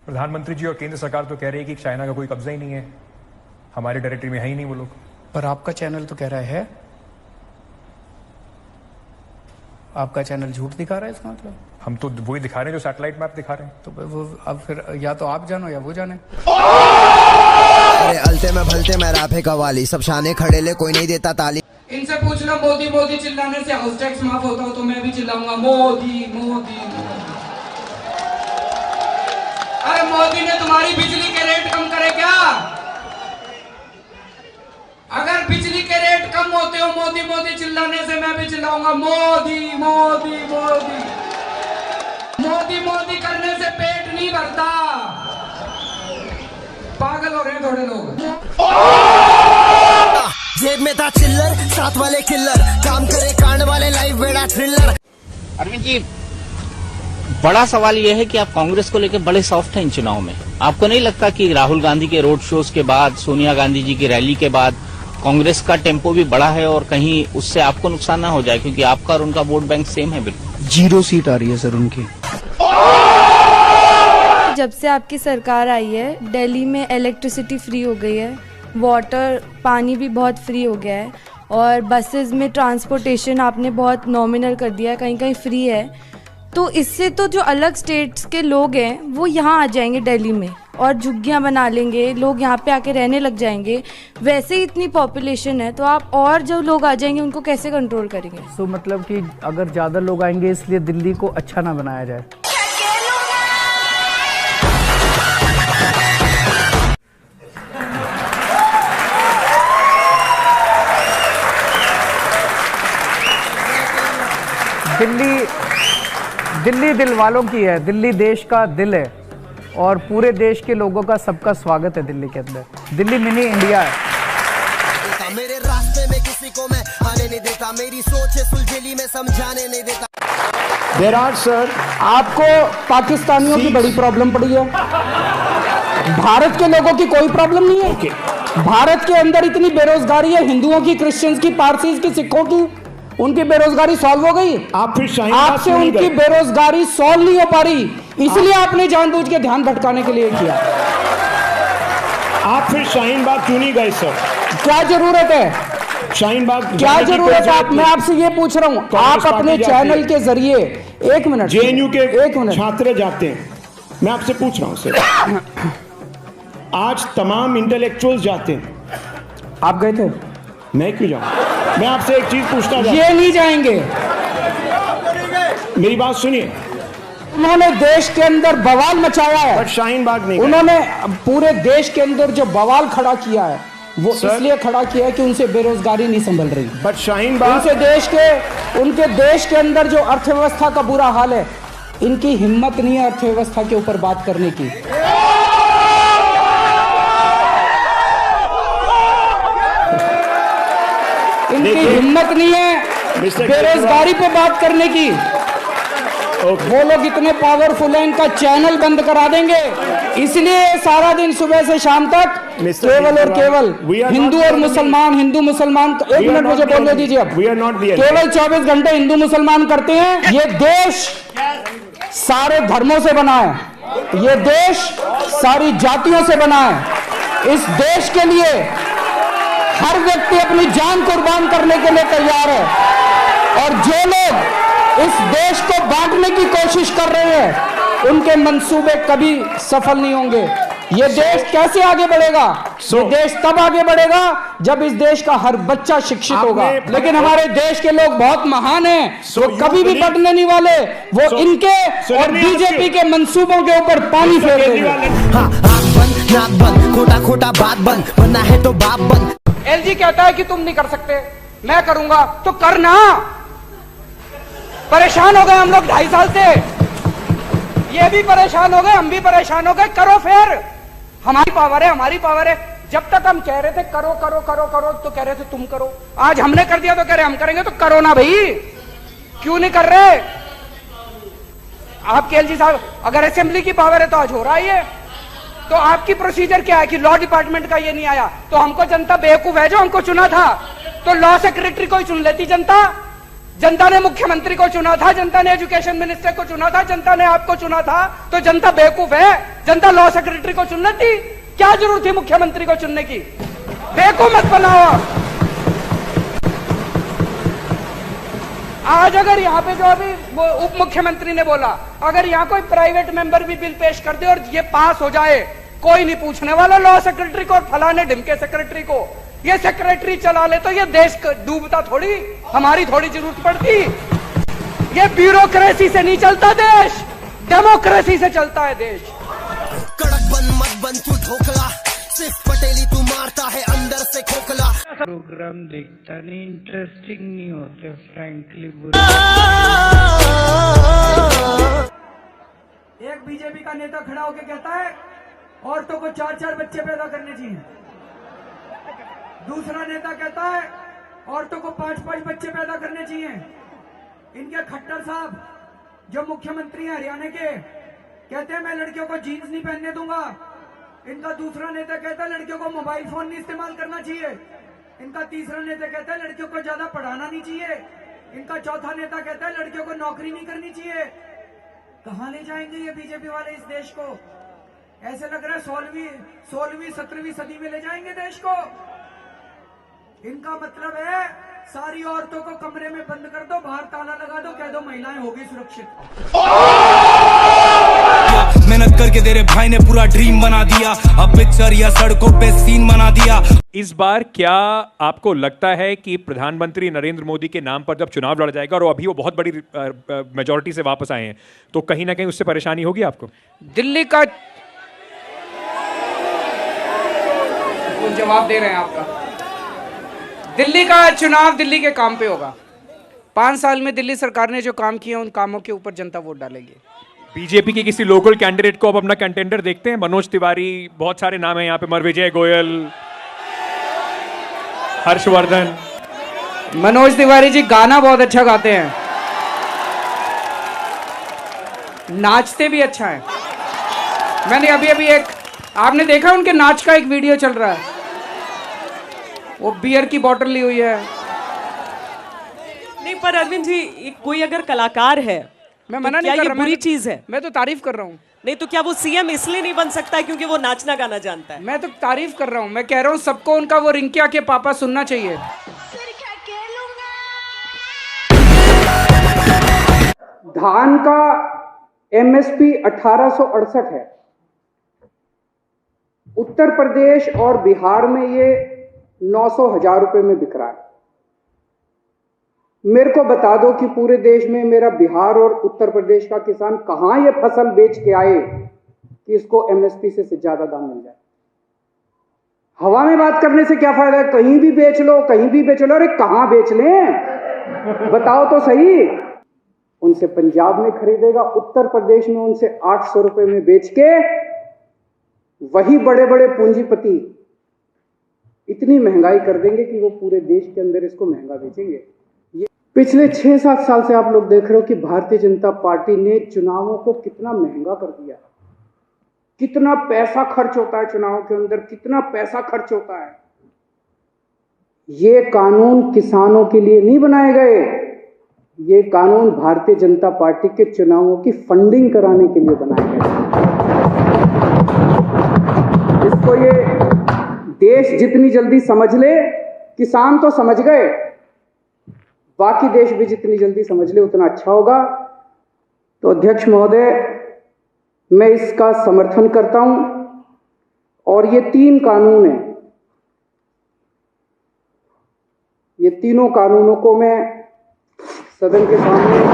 प्रधानमंत्री जी और केंद्र सरकार तो कह रही है कि चाइना का कोई कब्जा ही नहीं है, हमारे टेरिटरी में है ही नहीं वो लोग। पर आपका चैनल तो कह रहा है, आपका चैनल झूठ दिखा रहा है इसका मतलब। हम तो वही दिखा रहे हैं जो सैटेलाइट मैप दिखा रहे हैं। तो वो अब फिर या तो आप जानो या वो जाने। अरे अलते में भलते में राफे कवाली, सब शाने खड़े ले कोई नहीं देता ताली। इनसे पूछ लो मोदी मोदी चिल्लाने से हाउस टैक्स माफ होता हो तो मैं भी चिल्लाऊंगा मोदी मोदी। अरे मोदी ने तुम्हारी बिजली के रेट कम करे क्या? अगर बिजली के रेट कम होते हो मोदी मोदी चिल्लाने से मैं भी चिल्लाऊंगा मोदी मोदी मोदी। मोदी मोदी करने से पेट नहीं भरता, पागल हो रहे हैं थोड़े लोग। जेब में था चिल्लर, साथ वाले किल्लर, काम करे कांड वाले लाइव बेड़ा थ्रिलर। अरविंद जी, बड़ा सवाल यह है कि आप कांग्रेस को लेकर बड़े सॉफ्ट हैं इन चुनाव में। आपको नहीं लगता कि राहुल गांधी के रोड शोज के बाद, सोनिया गांधी जी की रैली के बाद कांग्रेस का टेम्पो भी बड़ा है और कहीं उससे आपको नुकसान ना हो जाए, क्योंकि आपका और उनका वोट बैंक सेम है? बिल्कुल 0 सीट आ रही है सर उनकी। जब से आपकी सरकार आई है दिल्ली में इलेक्ट्रिसिटी फ्री हो गई है, वाटर पानी भी बहुत फ्री हो गया है, और बसेस में ट्रांसपोर्टेशन आपने बहुत नॉमिनल कर दिया है, कहीं कहीं फ्री है। तो इससे तो जो अलग स्टेट्स के लोग हैं वो यहाँ आ जाएंगे दिल्ली में और झुग्गियाँ बना लेंगे, लोग यहाँ पे आके रहने लग जाएंगे। वैसे ही इतनी पॉपुलेशन है तो आप और जो लोग आ जाएंगे उनको कैसे कंट्रोल करेंगे? तो मतलब कि अगर ज़्यादा लोग आएंगे इसलिए दिल्ली को अच्छा ना बनाया जाए। दिल्ली दिल वालों की है, दिल्ली देश का दिल है और पूरे देश के लोगों का सबका स्वागत है दिल्ली के अंदर। दिल्ली मिनी इंडिया है। मेरे रास्ते में किसी को मैं आने नहीं देता, मेरी सोच है सुलझेली में समझाने नहीं देता। बैराज सर, आपको पाकिस्तानियों की बड़ी प्रॉब्लम पड़ी है, भारत के लोगों की कोई प्रॉब्लम नहीं है। भारत के अंदर इतनी बेरोजगारी है, हिंदुओं की, क्रिश्चियंस की, पारसीज की, सिखों की, उनकी बेरोजगारी सॉल्व हो गई। आपसे उनकी बेरोजगारी सॉल्व नहीं हो पा रही, इसलिए आपने जानबूझ के ध्यान भटकाने के लिए किया। आप फिर शाहीन बाग क्यों नहीं गए सर? क्या जरूरत है शाहीन बाग? क्या जरूरत है? मैं आपसे ये पूछ रहा हूँ, आप अपने चैनल के जरिए, एक मिनट, जेएनयू के एक मिनट, छात्र जाते हैं, मैं आपसे पूछ रहा हूँ सर। आज तमाम इंटेलेक्चुअल्स जाते हैं, आप गए थे? मैं क्यों जाऊं? मैं आपसे एक चीज पूछना चाहता हूं। ये नहीं जाएंगे, मेरी बात सुनिए। उन्होंने देश के अंदर बवाल मचाया है, बट शाहीन बाग नहीं। उन्होंने पूरे देश के अंदर जो बवाल खड़ा किया है वो इसलिए खड़ा किया है कि उनसे बेरोजगारी नहीं संभल रही। बट शाहीन बाग, उनके देश के अंदर जो अर्थव्यवस्था का बुरा हाल है, इनकी हिम्मत नहीं है अर्थव्यवस्था के ऊपर बात करने की। इनकी हिम्मत नहीं है बेरोजगारी पे बात करने की। वो लोग इतने पावरफुल हैं, इनका चैनल बंद करा देंगे, इसलिए सारा दिन सुबह से शाम तक केवल और केवल हिंदू और मुसलमान, हिंदू मुसलमान। एक मिनट मुझे बोलने दीजिए। अब केवल 24 घंटे हिंदू मुसलमान करते हैं। ये देश सारे धर्मों से बना है, ये देश सारी जातियों से बना है। इस देश के लिए हर व्यक्ति अपनी जान कुर्बान करने के लिए तैयार है, और जो लोग इस देश को बांटने की कोशिश कर रहे हैं उनके मंसूबे कभी सफल नहीं होंगे। ये देश कैसे आगे बढ़ेगा? ये देश तब आगे बढ़ेगा जब इस देश का हर बच्चा शिक्षित होगा। लेकिन हमारे देश के लोग बहुत महान हैं, वो कभी भी बटने नहीं वाले, वो इनके और बीजेपी के मंसूबों के ऊपर पानी फेर देंगे। हाँ, आँख बंद, नाक बंद, खोटा खोटा बात बंद, बनना है तो बाप बंद। एलजी कहता है कि तुम नहीं कर सकते, मैं करूंगा, तो करना। परेशान हो गए हम लोग 2.5 साल से, ये भी परेशान हो गए, हम भी परेशान हो गए। करो फिर, हमारी पावर है, हमारी पावर है। जब तक हम कह रहे थे करो करो करो करो तो कह रहे थे तुम करो, आज हमने कर दिया तो कह रहे हम करेंगे, तो करो ना भाई, क्यों नहीं कर रहे? आपके एलजी साहब, अगर असेंबली की पावर है तो आज हो रहा है। तो आपकी प्रोसीजर क्या है कि लॉ डिपार्टमेंट का ये नहीं आया, तो हमको जनता बेवकूफ है जो हमको चुना था, तो लॉ सेक्रेटरी को ही चुन लेती जनता। जनता ने मुख्यमंत्री को चुना था, जनता ने एजुकेशन मिनिस्टर को चुना था, जनता ने आपको चुना था, तो जनता बेवकूफ है? जनता लॉ सेक्रेटरी को चुनना थी, क्या जरूरत थी मुख्यमंत्री को चुनने की? बेवकूफ मत बनाओ। आज अगर यहाँ पे जो अभी उप मुख्यमंत्री ने बोला, अगर यहाँ कोई प्राइवेट मेंबर भी बिल पेश कर दे और ये पास हो जाए, कोई नहीं पूछने वाला लॉ सेक्रेटरी को और फलाने ढिमके सेक्रेटरी को। ये सेक्रेटरी चला ले तो ये देश डूबता थोड़ी, हमारी थोड़ी जरूरत पड़ती। ये ब्यूरोक्रेसी से नहीं चलता देश, डेमोक्रेसी से चलता है देश। कड़क बन मत बन तू ढोकला, सिर्फ पटेली तू मारता है अंदर से खोखला। प्रोग्राम देखता नहीं, इंटरेस्टिंग नहीं होते फ्रैंकली। एक बीजेपी का नेता खड़ा होकर कहता है औरतों को 4-4 बच्चे पैदा करने चाहिए। दूसरा नेता कहता है औरतों को 5-5 बच्चे पैदा करने चाहिए। इनके खट्टर साहब जो मुख्यमंत्री हैं हरियाणा के, कहते हैं मैं लड़कियों को जीन्स नहीं पहनने दूंगा। इनका दूसरा नेता कहता है लड़कियों को मोबाइल फोन नहीं इस्तेमाल करना चाहिए। इनका तीसरा नेता कहता है लड़कियों को ज्यादा पढ़ाना नहीं चाहिए। इनका चौथा नेता कहता है लड़कियों को नौकरी नहीं करनी चाहिए। कहां ले जाएंगे ये बीजेपी वाले इस देश को? ऐसे लग रहा है 16वीं 17वीं सदी में ले जाएंगे देश को। इनका मतलब है सारी औरतों को कमरे में बंद कर दो, बाहर ताला लगा दो, कह दो महिलाएं होगी सुरक्षित। मेहनत करके तेरे भाई ने पूरा ड्रीम बना दिया, अब पिक्चर या सड़कों पे सीन बना दिया। इस बार क्या आपको लगता है कि प्रधानमंत्री नरेंद्र मोदी के नाम पर जब चुनाव लड़ा जाएगा, और अभी वो बहुत बड़ी मेजॉरिटी से वापस आए हैं, तो कहीं ना कहीं उससे परेशानी होगी आपको? दिल्ली का जवाब दे रहे हैं आपका। दिल्ली का चुनाव दिल्ली के काम पे होगा। 5 साल में दिल्ली सरकार ने जो काम किए उन कामों के ऊपर जनता वोट डालेगी। बीजेपी के किसी लोकल कैंडिडेट को अब अपना कंटेंडर देखते हैं? मनोज तिवारी, बहुत सारे नाम हैं यहाँ पे, विजय गोयल, हर्षवर्धन। मनोज तिवारी जी गाना बहुत अच्छा गाते हैं, नाचते भी अच्छा है। मैंने अभी एक, आपने देखा उनके नाच का एक वीडियो चल रहा है, वो बियर की बोतल ली हुई है। नहीं पर अरविंद जी, कोई अगर कलाकार है, मैं मना नहीं कर रहा, बुरी चीज है? मैं तो तारीफ कर रहा हूँ। नहीं तो क्या वो सीएम इसलिए नहीं बन सकता है क्योंकि वो नाचना गाना जानता है? मैं तो तारीफ कर रहा हूँ, मैं कह रहा हूँ सबको उनका वो रिंकिया के पापा सुनना चाहिए। धान का एमएसपी 1868 है। उत्तर प्रदेश और बिहार में ये 900,000 रुपए में बिक रहा है। मेरे को बता दो कि पूरे देश में मेरा बिहार और उत्तर प्रदेश का किसान कहां ये फसल बेच के आए कि इसको एमएसपी से ज्यादा दाम मिल जाए। हवा में बात करने से क्या फायदा है? कहीं भी बेच लो, कहीं भी बेच लो। अरे कहां बेच लें, बताओ तो सही। उनसे पंजाब में खरीदेगा, उत्तर प्रदेश में उनसे 800 रुपए में बेच के वही बड़े बड़े पूंजीपति इतनी महंगाई कर देंगे कि वो पूरे देश के अंदर इसको महंगा बेचेंगे। ये पिछले 6-7 साल से आप लोग देख रहे हो कि भारतीय जनता पार्टी ने चुनावों को कितना महंगा कर दिया। कितना पैसा खर्च होता है चुनावों के अंदर, कितना पैसा खर्च होता है। ये कानून किसानों के लिए नहीं बनाए गए, ये कानून भारतीय जनता पार्टी के चुनावों की फंडिंग कराने के लिए बनाए गए। इसको ये देश जितनी जल्दी समझ ले, किसान तो समझ गए, बाकी देश भी जितनी जल्दी समझ ले उतना अच्छा होगा। तो अध्यक्ष महोदय, मैं इसका समर्थन करता हूं और ये 3 कानून हैं, ये तीनों कानूनों को मैं सदन के सामने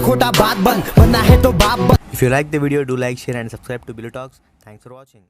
खोटा बात बन बनना है तो बाप बन। If you like the video, do like, share and subscribe to Billy Talks. Thanks for watching.